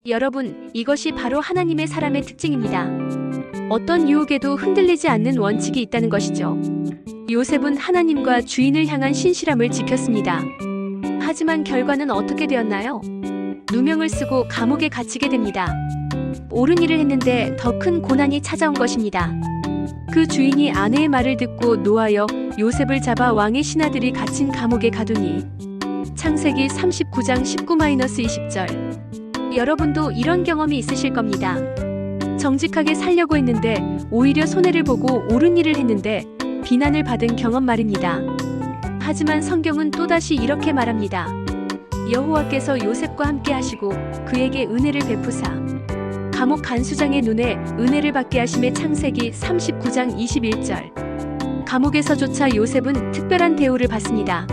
여러분, 이것이 바로 하나님의 사람의 특징입니다. 어떤 유혹에도 흔들리지 않는 원칙이 있다는 것이죠. 요셉은 하나님과 주인을 향한 신실함을 지켰습니다. 하지만 결과는 어떻게 되었나요? 누명을 쓰고 감옥에 갇히게 됩니다. 옳은 일을 했는데 더 큰 고난이 찾아온 것입니다. 그 주인이 아내의 말을 듣고 노하여 요셉을 잡아 왕의 신하들이 갇힌 감옥에 가두니. 창세기 39장 19-20절. 여러분도 이런 경험이 있으실 겁니다. 정직하게 살려고 했는데 오히려 손해를 보고 옳은 일을 했는데 비난을 받은 경험 말입니다. 하지만 성경은 또다시 이렇게 말합니다. 여호와께서 요셉과 함께 하시고 그에게 은혜를 베푸사 감옥 간수장의 눈에 은혜를 받게 하심에. 창세기 39장 21절. 감옥에서조차 요셉은 특별한 대우를 받습니다.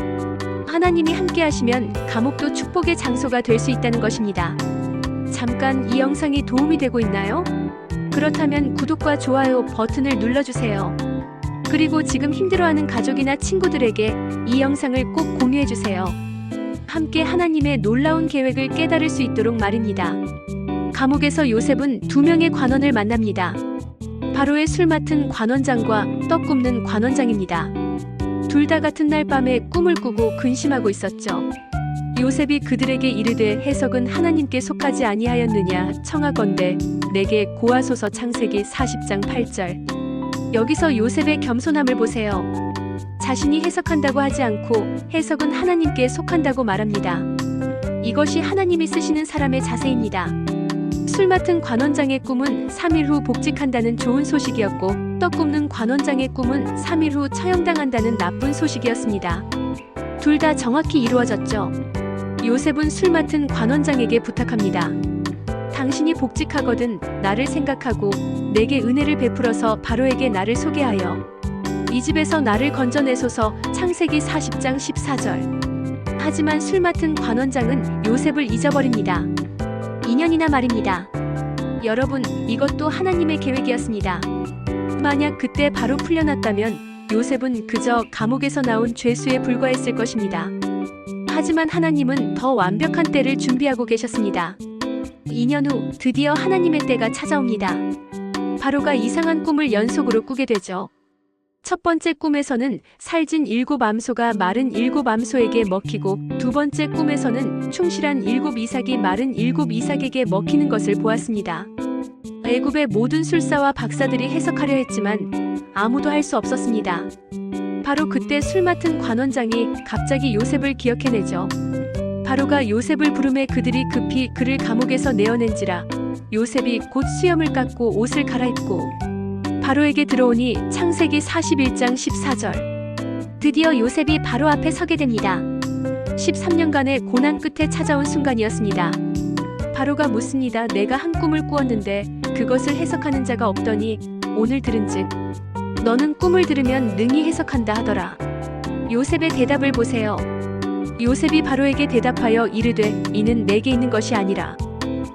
하나님이 함께 하시면 감옥도 축복의 장소가 될 수 있다는 것입니다. 잠깐 이 영상이 도움이 되고 있나요? 그렇다면 구독과 좋아요 버튼을 눌러주세요. 그리고 지금 힘들어하는 가족이나 친구들에게 이 영상을 꼭 공유해주세요. 함께 하나님의 놀라운 계획을 깨달을 수 있도록 말입니다. 감옥에서 요셉은 두 명의 관원을 만납니다. 바로의 술 맡은 관원장과 떡 굽는 관원장입니다. 둘 다 같은 날 밤에 꿈을 꾸고 근심하고 있었죠. 요셉이 그들에게 이르되 해석은 하나님께 속하지 아니하였느냐 청하건대 내게 고하소서. 창세기 40장 8절. 여기서 요셉의 겸손함을 보세요. 자신이 해석한다고 하지 않고 해석은 하나님께 속한다고 말합니다. 이것이 하나님이 쓰시는 사람의 자세입니다. 술 맡은 관원장의 꿈은 3일 후 복직한다는 좋은 소식이었고 떡 굽는 관원장의 꿈은 3일 후 처형당한다는 나쁜 소식이었습니다. 둘 다 정확히 이루어졌죠. 요셉은 술 맡은 관원장에게 부탁합니다. 당신이 복직하거든 나를 생각하고 내게 은혜를 베풀어서 바로에게 나를 소개하여 이 집에서 나를 건져내소서. 창세기 40장 14절. 하지만 술 맡은 관원장은 요셉을 잊어버립니다. 2년이나 말입니다. 여러분, 이것도 하나님의 계획이었습니다. 만약 그때 바로 풀려났다면 요셉은 그저 감옥에서 나온 죄수에 불과했을 것입니다. 하지만 하나님은 더 완벽한 때를 준비하고 계셨습니다. 2년 후 드디어 하나님의 때가 찾아옵니다. 바로가 이상한 꿈을 연속으로 꾸게 되죠. 첫 번째 꿈에서는 살진 7암소가 마른 7암소에게 먹히고 두 번째 꿈에서는 충실한 7이삭이 마른 7이삭에게 먹히는 것을 보았습니다. 애굽의 모든 술사와 박사들이 해석하려 했지만 아무도 할 수 없었습니다. 바로 그때 술 맡은 관원장이 갑자기 요셉을 기억해내죠. 바로가 요셉을 부르매 그들이 급히 그를 감옥에서 내어낸지라. 요셉이 곧 수염을 깎고 옷을 갈아입고 바로에게 들어오니. 창세기 41장 14절. 드디어 요셉이 바로 앞에 서게 됩니다. 13년간의 고난 끝에 찾아온 순간이었습니다. 바로가 묻습니다. 내가 한 꿈을 꾸었는데 그것을 해석하는 자가 없더니 오늘 들은즉 너는 꿈을 들으면 능히 해석한다 하더라. 요셉의 대답을 보세요. 요셉이 바로에게 대답하여 이르되 이는 내게 있는 것이 아니라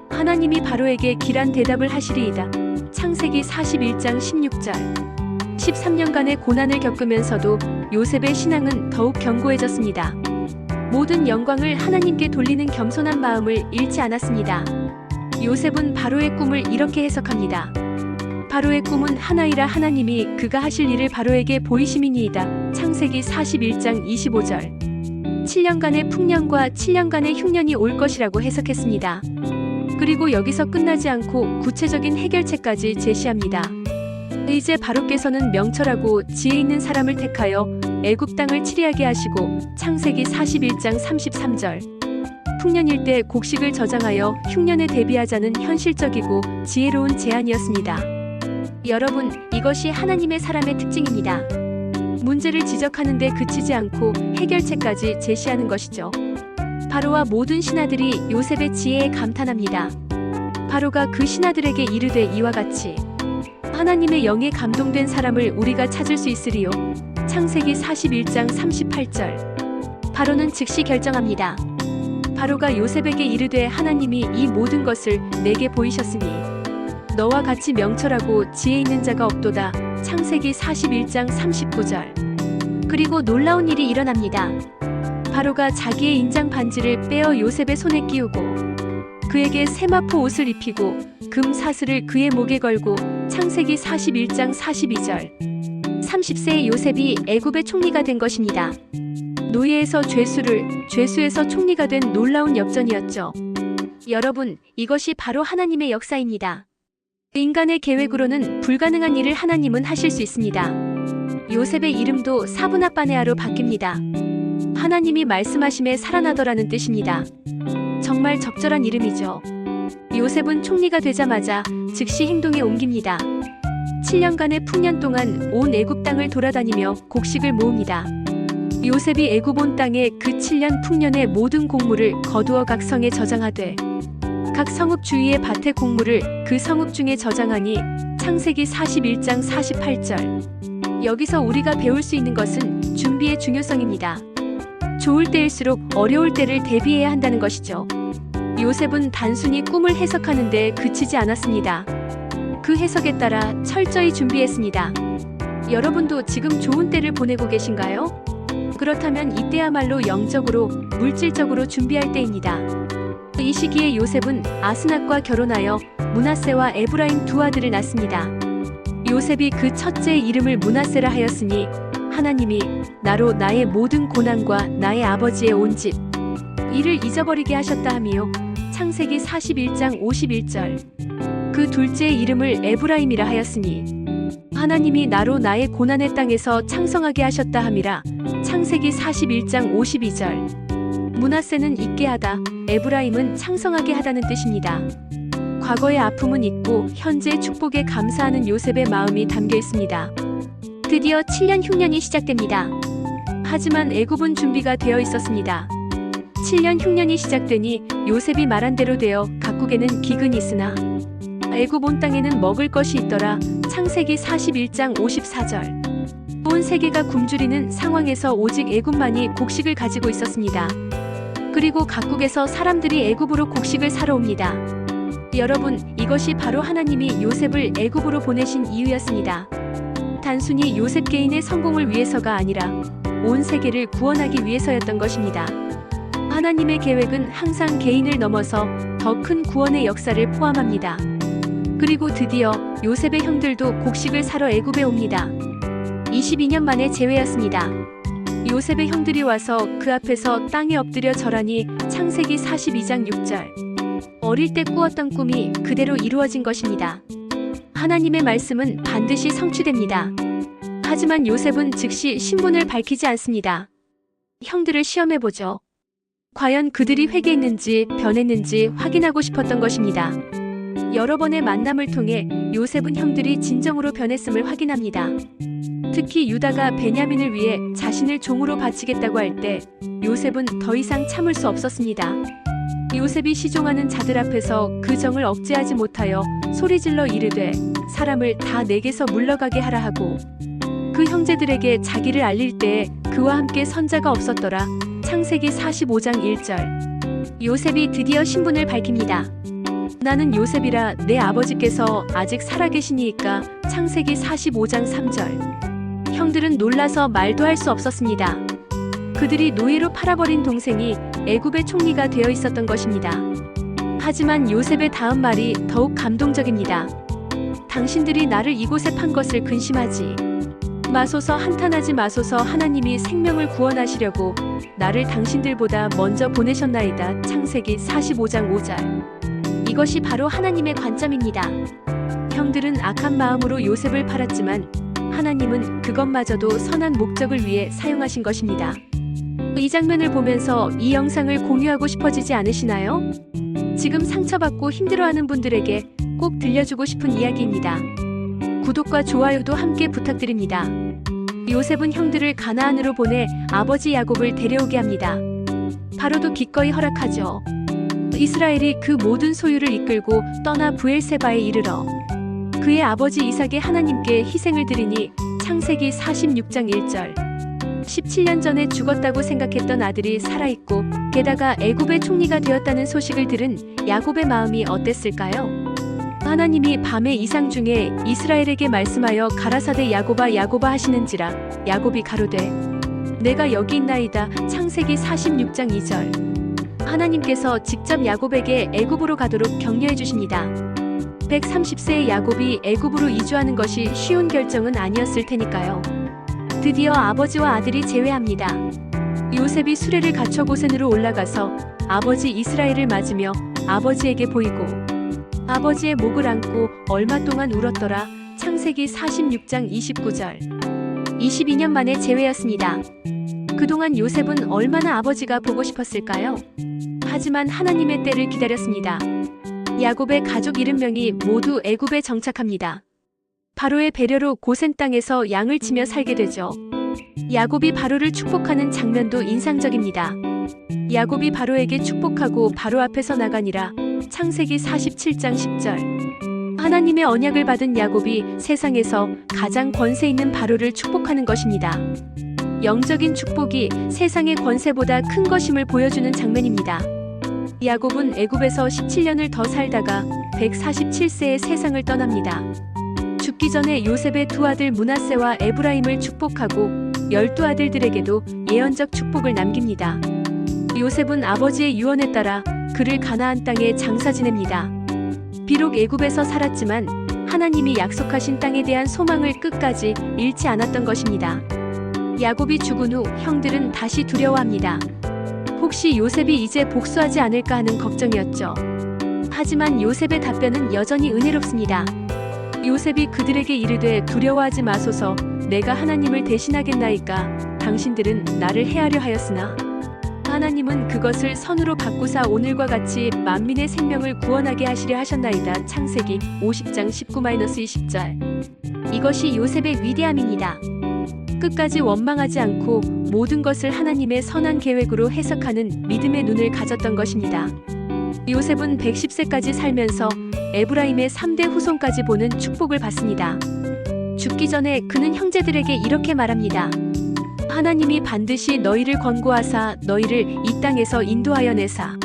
하나님이 바로에게 길한 대답을 하시리이다. 창세기 41장 16절. 13년간의 고난을 겪으면서도 요셉의 신앙은 더욱 견고해졌습니다. 모든 영광을 하나님께 돌리는 겸손한 마음을 잃지 않았습니다. 요셉은 바로의 꿈을 이렇게 해석합니다. 바로의 꿈은 하나이라 하나님이 그가 하실 일을 바로에게 보이심이니이다. 창세기 41장 25절. 7년간의 풍년과 7년간의 흉년이 올 것이라고 해석했습니다. 그리고 여기서 끝나지 않고 구체적인 해결책까지 제시합니다. 이제 바로께서는 명철하고 지혜 있는 사람을 택하여 애굽 땅을 치리하게 하시고. 창세기 41장 33절. 풍년일 때 곡식을 저장하여 흉년에 대비하자는 현실적이고 지혜로운 제안이었습니다. 여러분, 이것이 하나님의 사람의 특징입니다. 문제를 지적하는 데 그치지 않고 해결책까지 제시하는 것이죠. 바로와 모든 신하들이 요셉의 지혜에 감탄합니다. 바로가 그 신하들에게 이르되 이와 같이 하나님의 영에 감동된 사람을 우리가 찾을 수 있으리요. 창세기 41장 38절. 바로는 즉시 결정합니다. 바로가 요셉에게 이르되 하나님이 이 모든 것을 내게 보이셨으니 너와 같이 명철하고 지혜 있는 자가 없도다. 창세기 41장 39절. 그리고 놀라운 일이 일어납니다. 바로가 자기의 인장 반지를 빼어 요셉의 손에 끼우고 그에게 세마포 옷을 입히고 금 사슬을 그의 목에 걸고. 창세기 41장 42절. 30세의 요셉이 애굽의 총리가 된 것입니다. 노예에서 죄수를, 죄수에서 총리가 된 놀라운 역전이었죠. 여러분, 이것이 바로 하나님의 역사입니다. 인간의 계획으로는 불가능한 일을 하나님은 하실 수 있습니다. 요셉의 이름도 사브나바네아로 바뀝니다. 하나님이 말씀하심에 살아나더라는 뜻입니다. 정말 적절한 이름이죠. 요셉은 총리가 되자마자 즉시 행동에 옮깁니다. 7년간의 풍년 동안 온 애굽 땅을 돌아다니며 곡식을 모읍니다. 요셉이 애굽 온 땅에 그 7년 풍년의 모든 곡물을 거두어 각 성에 저장하되 각 성읍 주위의 밭의 곡물을 그 성읍 중에 저장하니. 창세기 41장 48절. 여기서 우리가 배울 수 있는 것은 준비의 중요성입니다. 좋을 때일수록 어려울 때를 대비해야 한다는 것이죠. 요셉은 단순히 꿈을 해석하는 데 그치지 않았습니다. 그 해석에 따라 철저히 준비했습니다. 여러분도 지금 좋은 때를 보내고 계신가요? 그렇다면 이때야말로 영적으로, 물질적으로 준비할 때입니다. 이 시기에 요셉은 아스낫과 결혼하여 므낫세와 에브라임 두 아들을 낳습니다. 요셉이 그 첫째의 이름을 므낫세라 하였으니 하나님이 나로 나의 모든 고난과 나의 아버지의 온 집 이를 잊어버리게 하셨다 하미요. 창세기 41장 51절. 그 둘째의 이름을 에브라임이라 하였으니 하나님이 나로 나의 고난의 땅에서 창성하게 하셨다 함이라. 창세기 41장 52절. 므낫세는 잊게 하다, 에브라임은 창성하게 하다는 뜻입니다. 과거의 아픔은 잊고 현재의 축복에 감사하는 요셉의 마음이 담겨 있습니다. 드디어 7년 흉년이 시작됩니다. 하지만 애굽은 준비가 되어 있었습니다. 7년 흉년이 시작되니 요셉이 말한 대로 되어 각국에는 기근이 있으나 애굽 온 땅에는 먹을 것이 있더라. 창세기 41장 54절. 온 세계가 굶주리는 상황에서 오직 애굽만이 곡식을 가지고 있었습니다. 그리고 각국에서 사람들이 애굽으로 곡식을 사러 옵니다. 여러분, 이것이 바로 하나님이 요셉을 애굽으로 보내신 이유였습니다. 단순히 요셉 개인의 성공을 위해서가 아니라 온 세계를 구원하기 위해서였던 것입니다. 하나님의 계획은 항상 개인을 넘어서 더 큰 구원의 역사를 포함합니다. 그리고 드디어 요셉의 형들도 곡식을 사러 애굽에 옵니다. 22년 만에 재회였습니다. 요셉의 형들이 와서 그 앞에서 땅에 엎드려 절하니. 창세기 42장 6절. 어릴 때 꾸었던 꿈이 그대로 이루어진 것입니다. 하나님의 말씀은 반드시 성취됩니다. 하지만 요셉은 즉시 신분을 밝히지 않습니다. 형들을 시험해보죠. 과연 그들이 회개했는지 변했는지 확인하고 싶었던 것입니다. 여러 번의 만남을 통해 요셉은 형들이 진정으로 변했음을 확인합니다. 특히 유다가 베냐민을 위해 자신을 종으로 바치겠다고 할 때 요셉은 더 이상 참을 수 없었습니다. 요셉이 시종하는 자들 앞에서 그 정을 억제하지 못하여 소리질러 이르되 사람을 다 내게서 물러가게 하라 하고 그 형제들에게 자기를 알릴 때에 그와 함께 선자가 없었더라. 창세기 45장 1절. 요셉이 드디어 신분을 밝힙니다. 나는 요셉이라 내 아버지께서 아직 살아계시니이까. 창세기 45장 3절. 형들은 놀라서 말도 할 수 없었습니다. 그들이 노예로 팔아버린 동생이 애굽의 총리가 되어 있었던 것입니다. 하지만 요셉의 다음 말이 더욱 감동적입니다. 당신들이 나를 이곳에 판 것을 근심하지 마소서, 한탄하지 마소서. 하나님이 생명을 구원하시려고 나를 당신들보다 먼저 보내셨나이다. 창세기 45장 5절. 이것이 바로 하나님의 관점입니다. 형들은 악한 마음으로 요셉을 팔았지만 하나님은 그것마저도 선한 목적을 위해 사용하신 것입니다. 이 장면을 보면서 이 영상을 공유하고 싶어지지 않으시나요? 지금 상처받고 힘들어하는 분들에게 꼭 들려주고 싶은 이야기입니다. 구독과 좋아요도 함께 부탁드립니다. 요셉은 형들을 가나안으로 보내 아버지 야곱을 데려오게 합니다. 바로도 기꺼이 허락하죠. 이스라엘이 그 모든 소유를 이끌고 떠나 브엘세바에 이르러 그의 아버지 이삭의 하나님께 희생을 드리니. 창세기 46장 1절. 17년 전에 죽었다고 생각했던 아들이 살아있고 게다가 애굽의 총리가 되었다는 소식을 들은 야곱의 마음이 어땠을까요? 하나님이 밤의 이상 중에 이스라엘에게 말씀하여 가라사대 야곱아 야곱아 하시는지라. 야곱이 가로되 내가 여기 있나이다. 창세기 46장 2절. 하나님께서 직접 야곱에게 애굽으로 가도록 격려해 주십니다. 130세의 야곱이 애굽으로 이주하는 것이 쉬운 결정은 아니었을 테니까요. 드디어 아버지와 아들이 재회합니다. 요셉이 수레를 갖춰 고센으로 올라가서 아버지 이스라엘을 맞으며 아버지에게 보이고 아버지의 목을 안고 얼마 동안 울었더라. 창세기 46장 29절. 22년 만에 재회였습니다. 그동안 요셉은 얼마나 아버지가 보고 싶었을까요? 하지만 하나님의 때를 기다렸습니다. 야곱의 가족 70명이 모두 애굽에 정착합니다. 바로의 배려로 고센 땅에서 양을 치며 살게 되죠. 야곱이 바로를 축복하는 장면도 인상적입니다. 야곱이 바로에게 축복하고 바로 앞에서 나가니라. 창세기 47장 10절. 하나님의 언약을 받은 야곱이 세상에서 가장 권세 있는 바로를 축복하는 것입니다. 영적인 축복이 세상의 권세보다 큰 것임을 보여주는 장면입니다. 야곱은 애굽에서 17년을 더 살다가 147세에 세상을 떠납니다. 죽기 전에 요셉의 두 아들 므낫세와 에브라임을 축복하고 12아들들에게도 예언적 축복을 남깁니다. 요셉은 아버지의 유언에 따라 그를 가나안 땅에 장사 지냅니다. 비록 애굽에서 살았지만 하나님이 약속하신 땅에 대한 소망을 끝까지 잃지 않았던 것입니다. 야곱이 죽은 후 형들은 다시 두려워합니다. 혹시 요셉이 이제 복수하지 않을까 하는 걱정이었죠. 하지만 요셉의 답변은 여전히 은혜롭습니다. 요셉이 그들에게 이르되 두려워하지 마소서, 내가 하나님을 대신하겠나이까. 당신들은 나를 해하려 하였으나 하나님은 그것을 선으로 바꾸사 오늘과 같이 만민의 생명을 구원하게 하시려 하셨나이다. 창세기 50장 19-20절. 이것이 요셉의 위대함입니다. 끝까지 원망하지 않고 모든 것을 하나님의 선한 계획으로 해석하는 믿음의 눈을 가졌던 것입니다. 요셉은 110세까지 살면서 에브라임의 3대 후손까지 보는 축복을 받습니다. 죽기 전에 그는 형제들에게 이렇게 말합니다. 하나님이 반드시 너희를 권고하사 너희를 이 땅에서 인도하여 내사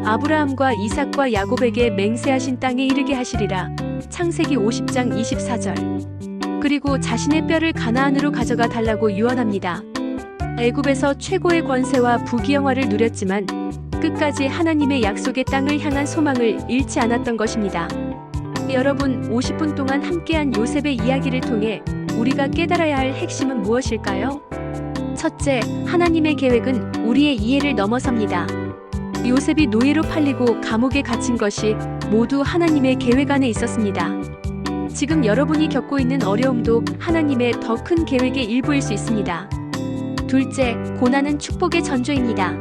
아브라함과 이삭과 야곱에게 맹세하신 땅에 이르게 하시리라. 창세기 50장 24절. 그리고 자신의 뼈를 가나안으로 가져가 달라고 유언합니다. 애굽에서 최고의 권세와 부귀영화를 누렸지만 끝까지 하나님의 약속의 땅을 향한 소망을 잃지 않았던 것입니다. 여러분, 50분 동안 함께한 요셉의 이야기를 통해 우리가 깨달아야 할 핵심은 무엇일까요? 첫째, 하나님의 계획은 우리의 이해를 넘어섭니다. 요셉이 노예로 팔리고 감옥에 갇힌 것이 모두 하나님의 계획 안에 있었습니다. 지금 여러분이 겪고 있는 어려움도 하나님의 더 큰 계획의 일부일 수 있습니다. 둘째, 고난은 축복의 전조입니다.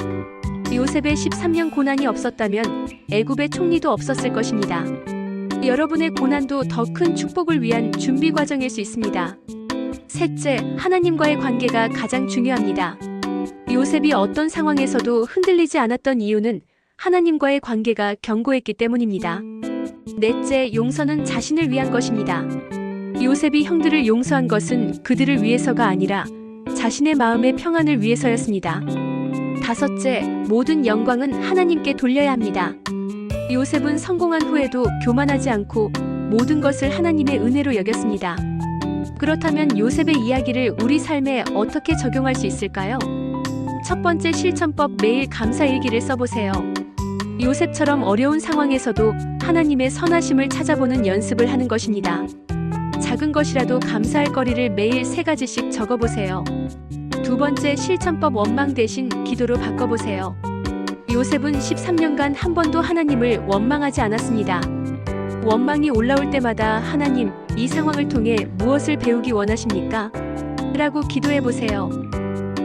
요셉의 13년 고난이 없었다면 애굽의 총리도 없었을 것입니다. 여러분의 고난도 더 큰 축복을 위한 준비 과정일 수 있습니다. 셋째, 하나님과의 관계가 가장 중요합니다. 요셉이 어떤 상황에서도 흔들리지 않았던 이유는 하나님과의 관계가 견고했기 때문입니다. 넷째, 용서는 자신을 위한 것입니다. 요셉이 형들을 용서한 것은 그들을 위해서가 아니라 자신의 마음의 평안을 위해서였습니다. 다섯째, 모든 영광은 하나님께 돌려야 합니다. 요셉은 성공한 후에도 교만하지 않고 모든 것을 하나님의 은혜로 여겼습니다. 그렇다면 요셉의 이야기를 우리 삶에 어떻게 적용할 수 있을까요? 첫 번째 실천법, 매일 감사일기를 써보세요. 요셉처럼 어려운 상황에서도 하나님의 선하심을 찾아보는 연습을 하는 것입니다. 작은 것이라도 감사할 거리를 매일 3가지씩 적어보세요. 두 번째 실천법, 원망 대신 기도로 바꿔보세요. 요셉은 13년간 한 번도 하나님을 원망하지 않았습니다. 원망이 올라올 때마다 하나님, 이 상황을 통해 무엇을 배우기 원하십니까? 라고 기도해보세요.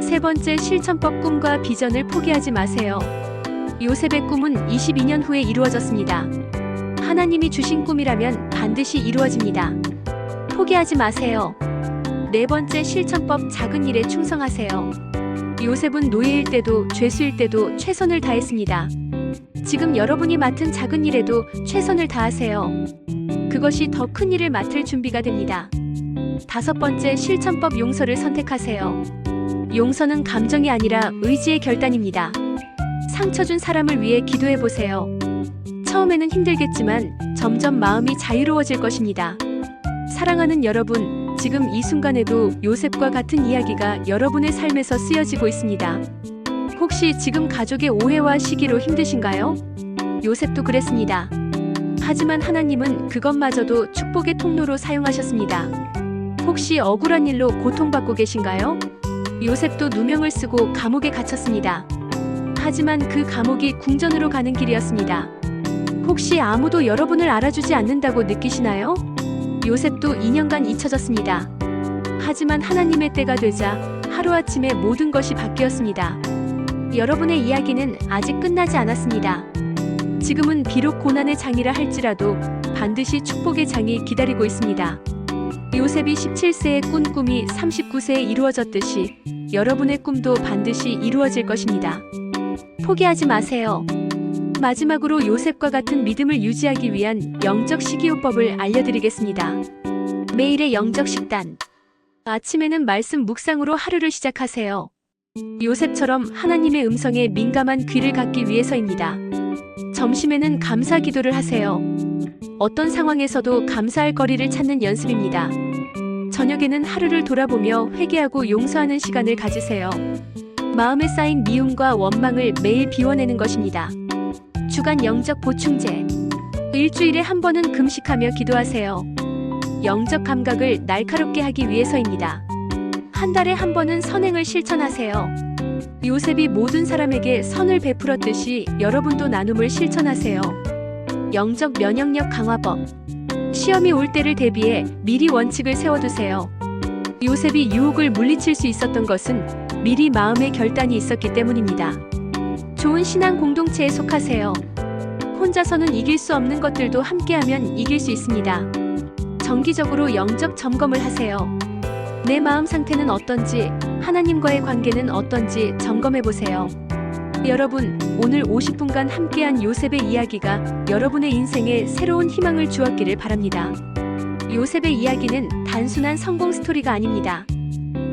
세 번째 실천법, 꿈과 비전을 포기하지 마세요. 요셉의 꿈은 22년 후에 이루어졌습니다. 하나님이 주신 꿈이라면 반드시 이루어집니다. 포기하지 마세요. 네 번째 실천법, 작은 일에 충성하세요. 요셉은 노예일 때도 죄수일 때도 최선을 다했습니다. 지금 여러분이 맡은 작은 일에도 최선을 다하세요. 그것이 더 큰 일을 맡을 준비가 됩니다. 다섯 번째 실천법, 용서를 선택하세요. 용서는 감정이 아니라 의지의 결단입니다. 상처 준 사람을 위해 기도해보세요. 처음에는 힘들겠지만 점점 마음이 자유로워질 것입니다. 사랑하는 여러분, 지금 이 순간에도 요셉과 같은 이야기가 여러분의 삶에서 쓰여지고 있습니다. 혹시 지금 가족의 오해와 시기로 힘드신가요? 요셉도 그랬습니다. 하지만 하나님은 그것마저도 축복의 통로로 사용하셨습니다. 혹시 억울한 일로 고통받고 계신가요? 요셉도 누명을 쓰고 감옥에 갇혔습니다. 하지만 그 감옥이 궁전으로 가는 길이었습니다. 혹시 아무도 여러분을 알아주지 않는다고 느끼시나요? 요셉도 2년간 잊혀졌습니다. 하지만 하나님의 때가 되자 하루아침에 모든 것이 바뀌었습니다. 여러분의 이야기는 아직 끝나지 않았습니다. 지금은 비록 고난의 장이라 할지라도 반드시 축복의 장이 기다리고 있습니다. 요셉이 17세에 꾼 꿈이 39세에 이루어졌듯이 여러분의 꿈도 반드시 이루어질 것입니다. 포기하지 마세요. 마지막으로 요셉과 같은 믿음을 유지하기 위한 영적 식이요법을 알려드리겠습니다. 매일의 영적 식단. 아침에는 말씀 묵상으로 하루를 시작하세요. 요셉처럼 하나님의 음성에 민감한 귀를 갖기 위해서입니다. 점심에는 감사 기도를 하세요. 어떤 상황에서도 감사할 거리를 찾는 연습입니다. 저녁에는 하루를 돌아보며 회개하고 용서하는 시간을 가지세요. 마음에 쌓인 미움과 원망을 매일 비워내는 것입니다. 주간 영적 보충제. 일주일에 한 번은 금식하며 기도하세요. 영적 감각을 날카롭게 하기 위해서입니다. 한 달에 한 번은 선행을 실천하세요. 요셉이 모든 사람에게 선을 베풀었듯이 여러분도 나눔을 실천하세요. 영적 면역력 강화법. 시험이 올 때를 대비해 미리 원칙을 세워두세요. 요셉이 유혹을 물리칠 수 있었던 것은 미리 마음의 결단이 있었기 때문입니다. 좋은 신앙 공동체에 속하세요. 혼자서는 이길 수 없는 것들도 함께하면 이길 수 있습니다. 정기적으로 영적 점검을 하세요. 내 마음 상태는 어떤지, 하나님과의 관계는 어떤지 점검해 보세요. 여러분, 오늘 50분간 함께한 요셉의 이야기가 여러분의 인생에 새로운 희망을 주었기를 바랍니다. 요셉의 이야기는 단순한 성공 스토리가 아닙니다.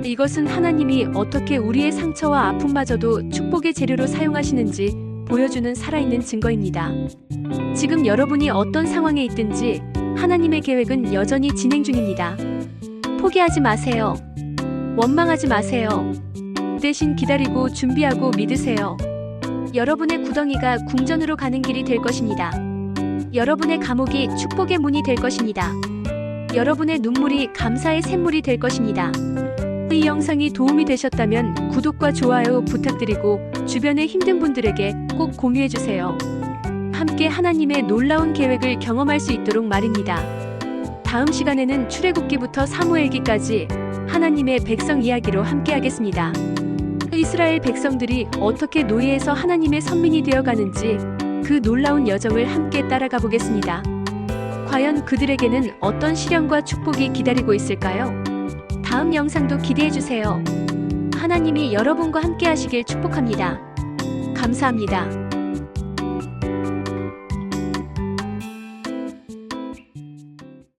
이것은 하나님이 어떻게 우리의 상처와 아픔마저도 축복의 재료로 사용하시는지 보여주는 살아있는 증거입니다. 지금 여러분이 어떤 상황에 있든지 하나님의 계획은 여전히 진행 중입니다. 포기하지 마세요. 원망하지 마세요. 대신 기다리고 준비하고 믿으세요. 여러분의 구덩이가 궁전으로 가는 길이 될 것입니다. 여러분의 감옥이 축복의 문이 될 것입니다. 여러분의 눈물이 감사의 샘물이 될 것입니다. 이 영상이 도움이 되셨다면 구독과 좋아요 부탁드리고 주변의 힘든 분들에게 꼭 공유해주세요. 함께 하나님의 놀라운 계획을 경험할 수 있도록 말입니다. 다음 시간에는 출애굽기부터 사무엘기까지 하나님의 백성 이야기로 함께하겠습니다. 이스라엘 백성들이 어떻게 노예에서 하나님의 선민이 되어가는지 그 놀라운 여정을 함께 따라가 보겠습니다. 과연 그들에게는 어떤 시련과 축복이 기다리고 있을까요? 다음 영상도 기대해주세요. 하나님이 여러분과 함께 하시길 축복합니다. 감사합니다.